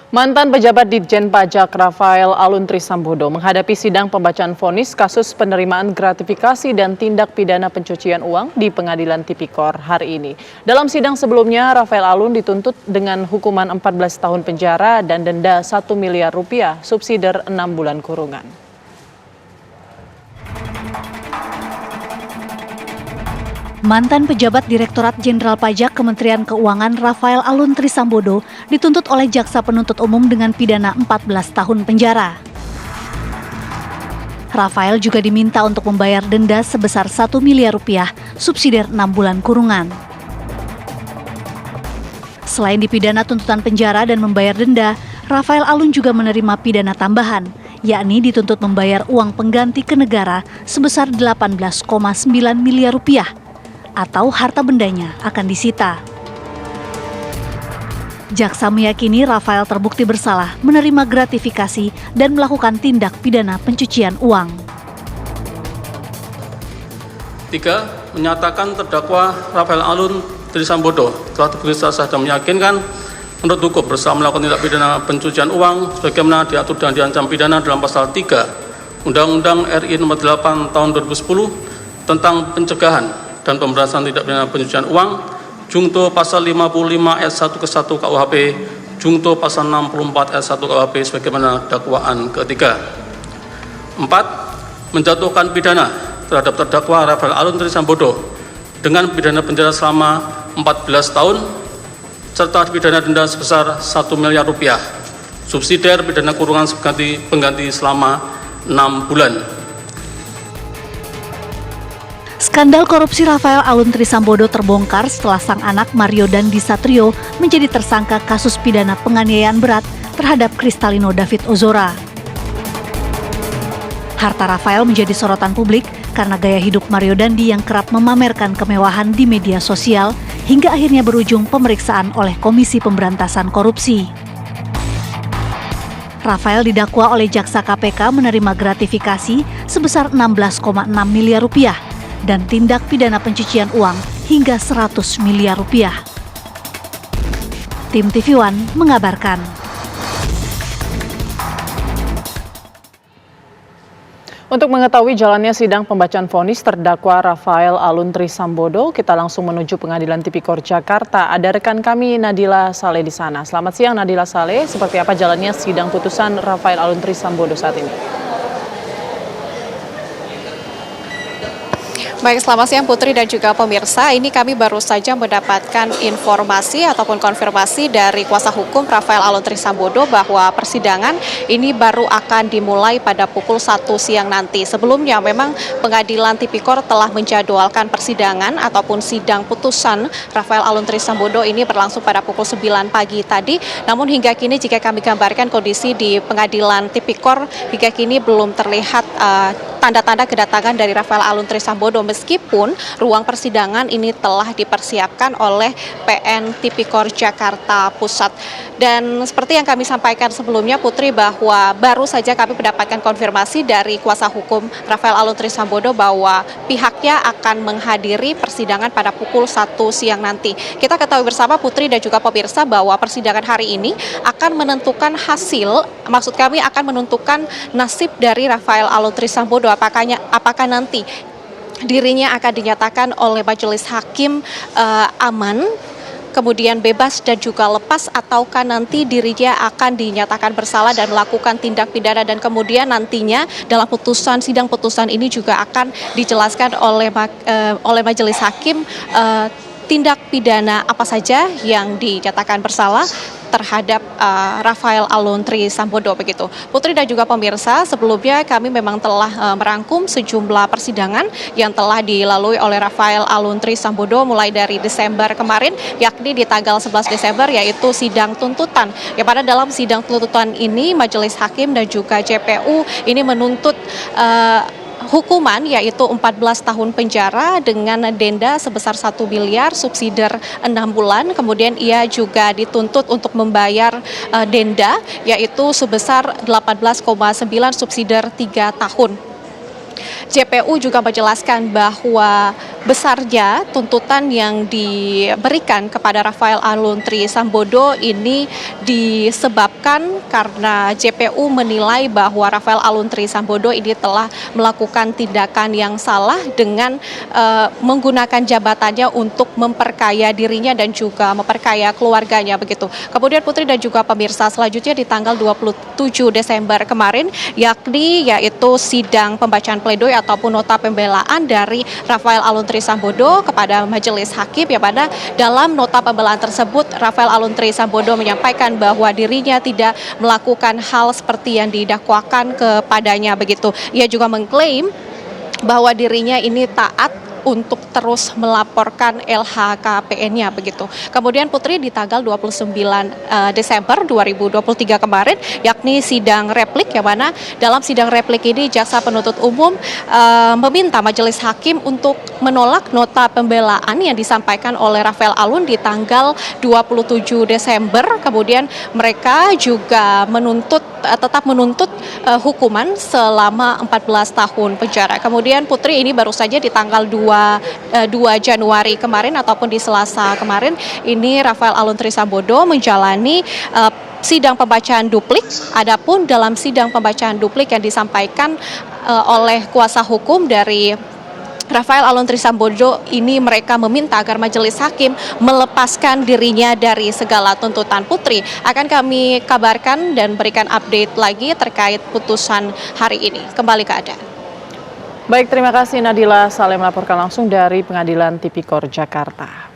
Mantan pejabat Ditjen Pajak Rafael Alun Trisambodo menghadapi sidang pembacaan vonis kasus penerimaan gratifikasi dan tindak pidana pencucian uang di Pengadilan Tipikor hari ini. Dalam sidang sebelumnya, Rafael Alun dituntut dengan hukuman 14 tahun penjara dan denda 1 miliar rupiah, subsidiar 6 bulan kurungan. Mantan pejabat Direktorat Jenderal Pajak Kementerian Keuangan Rafael Alun Trisambodo dituntut oleh Jaksa Penuntut Umum dengan pidana 14 tahun penjara. Rafael juga diminta untuk membayar denda sebesar 1 miliar rupiah, subsidiar 6 bulan kurungan. Selain dipidana tuntutan penjara dan membayar denda, Rafael Alun juga menerima pidana tambahan, yakni dituntut membayar uang pengganti ke negara sebesar 18,9 miliar rupiah, atau harta bendanya akan disita. Jaksa meyakini Rafael terbukti bersalah menerima gratifikasi dan melakukan tindak pidana pencucian uang. 3. Menyatakan terdakwa Rafael Alun Trisambodo telah terbukti sah dan meyakinkan menurut hukum bersalah melakukan tindak pidana pencucian uang sebagaimana diatur dan diancam pidana dalam pasal 3 Undang-Undang RI Nomor 8 Tahun 2010 tentang pencegahan dan pemberantasan tindak pidana pencucian uang, Jungto pasal 55 ayat 1 ke 1 KUHP, Jungto pasal 64 ayat 1 KUHP sebagaimana dakwaan ketiga. 4. Menjatuhkan pidana terhadap terdakwa Rafael Alun Trisambodo dengan pidana penjara selama 14 tahun serta pidana denda sebesar 1 miliar rupiah, subsidiar pidana kurungan pengganti selama 6 bulan. Skandal korupsi Rafael Alun Trisambodo terbongkar setelah sang anak Mario Dandi Satrio menjadi tersangka kasus pidana penganiayaan berat terhadap Kristalino David Ozora. Harta Rafael menjadi sorotan publik karena gaya hidup Mario Dandi yang kerap memamerkan kemewahan di media sosial hingga akhirnya berujung pemeriksaan oleh Komisi Pemberantasan Korupsi. Rafael didakwa oleh Jaksa KPK menerima gratifikasi sebesar 16,6 miliar rupiah dan tindak pidana pencucian uang hingga 100 miliar rupiah. Tim TV One mengabarkan. Untuk mengetahui jalannya sidang pembacaan vonis terdakwa Rafael Alun Trisambodo, kita langsung menuju Pengadilan Tipikor Jakarta. Ada rekan kami Nadila Saleh di sana. Selamat siang Nadila Saleh, seperti apa jalannya sidang putusan Rafael Alun Trisambodo saat ini? Baik, selamat siang Putri dan juga pemirsa. Ini kami baru saja mendapatkan informasi ataupun konfirmasi dari kuasa hukum Rafael Alun Trisambodo bahwa persidangan ini baru akan dimulai pada pukul 1 siang nanti. Sebelumnya memang Pengadilan Tipikor telah menjadwalkan persidangan ataupun sidang putusan Rafael Alun Trisambodo ini berlangsung pada pukul 9 pagi tadi. Namun hingga kini jika kami gambarkan kondisi di Pengadilan Tipikor hingga kini belum terlihat tanda-tanda kedatangan dari Rafael Alun Trisambodo, meskipun ruang persidangan ini telah dipersiapkan oleh PN Tipikor Jakarta Pusat. Dan seperti yang kami sampaikan sebelumnya Putri, bahwa baru saja kami mendapatkan konfirmasi dari kuasa hukum Rafael Alun Trisambodo bahwa pihaknya akan menghadiri persidangan pada pukul 1 siang nanti. Kita ketahui bersama Putri dan juga pemirsa bahwa persidangan hari ini akan menentukan hasil, maksud kami akan menentukan nasib dari Rafael Alun Trisambodo. Apakah nanti dirinya akan dinyatakan oleh majelis hakim aman, kemudian bebas dan juga lepas, ataukah nanti dirinya akan dinyatakan bersalah dan melakukan tindak pidana, dan kemudian nantinya dalam sidang putusan ini juga akan dijelaskan oleh majelis hakim tindak pidana apa saja yang dinyatakan bersalah terhadap Rafael Alun Trisambodo begitu. Putri dan juga pemirsa, sebelumnya kami memang telah merangkum sejumlah persidangan yang telah dilalui oleh Rafael Alun Trisambodo mulai dari Desember kemarin, yakni di tanggal 11 Desember yaitu sidang tuntutan. Ya, pada dalam sidang tuntutan ini majelis hakim dan juga JPU ini menuntut hukuman yaitu 14 tahun penjara dengan denda sebesar 1 miliar, subsidiar 6 bulan. Kemudian ia juga dituntut untuk membayar denda yaitu sebesar 18,9 subsidiar 3 tahun. JPU juga menjelaskan bahwa besarnya tuntutan yang diberikan kepada Rafael Aluntri Sambodo ini disebabkan karena JPU menilai bahwa Rafael Aluntri Sambodo ini telah melakukan tindakan yang salah dengan menggunakan jabatannya untuk memperkaya dirinya dan juga memperkaya keluarganya begitu. Kemudian Putri dan juga pemirsa, selanjutnya di tanggal 27 Desember kemarin yaitu sidang pembacaan pledoi ataupun nota pembelaan dari Rafael Aluntri Sambodo kepada majelis hakim, ya pada dalam nota pembelaan tersebut Rafael Aluntri Sambodo menyampaikan bahwa dirinya tidak melakukan hal seperti yang didakwakan kepadanya begitu. Ia juga mengklaim bahwa dirinya ini taat untuk terus melaporkan LHKPN-nya begitu. Kemudian Putri di tanggal 29 Desember 2023 kemarin yakni sidang replik, yang mana dalam sidang replik ini jaksa penuntut umum meminta majelis hakim untuk menolak nota pembelaan yang disampaikan oleh Rafael Alun di tanggal 27 Desember. Kemudian mereka juga tetap menuntut hukuman selama 14 tahun penjara. Kemudian Putri ini baru saja di tanggal 2 Januari kemarin ataupun di Selasa kemarin ini Rafael Aluntri Sambodo menjalani sidang pembacaan duplik. Adapun dalam sidang pembacaan duplik yang disampaikan oleh kuasa hukum dari Rafael Aluntri Sambodo ini, mereka meminta agar majelis hakim melepaskan dirinya dari segala tuntutan. Putri, akan kami kabarkan dan berikan update lagi terkait putusan hari ini. Kembali ke Anda. Baik, terima kasih Nadila Saleh melaporkan langsung dari Pengadilan Tipikor Jakarta.